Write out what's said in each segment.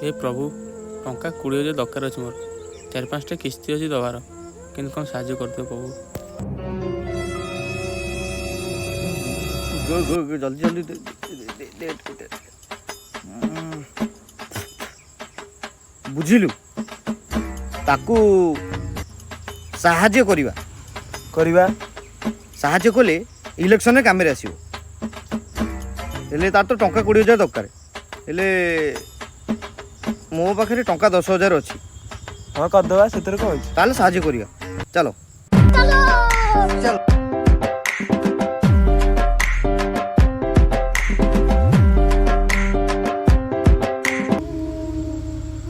हे प्रभु टंका 20,000 दरकार अच्छे मोर 4-5टा किस्ती अच्छी दबार कि कौन साहय करदे प्रभु। जल्दी जल्दी बुझिलु ताकू साहाଯ୍ୟ करिवा साहाଯ୍य कले इलेक्शन काम में आसीबो हेले तार तो टंका 20,000 दरकार हेले मो पाखे टंका 10,000 अच्छी हाँ करदे से ताले साहाଯ୍य करिवा चलो चलो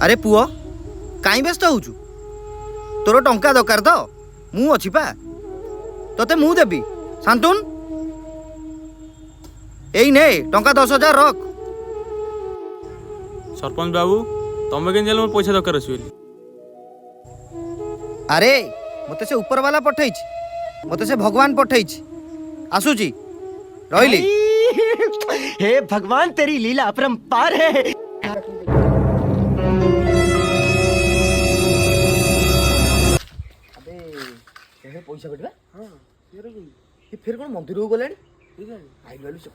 अरे पुओ कहीं व्यस्त होचु तोर टंका दरकार तो मु अच्छी पा तोते मु देबी शांतुन एई ने टंका 10,000 रख। सरपंच बाबू तमें के मोर पैसा दरकार अच्छी अरे मते से ऊपर वाला पठै मते से भगवान पठै आसुची रहिली। हे भगवान तेरी लीला अपरंपार है। पैसा कटवा हाँ ये फिर कौन मंदिर को गले आई वालू से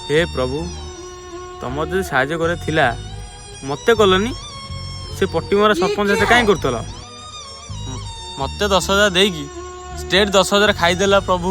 हे प्रभु तुम जो साहय करे थिला मते कलनी से पट्टीमरा सरपंच से कहीं करतल मते 10,000 देगी स्टेट 10,000 खाईदेला प्रभु।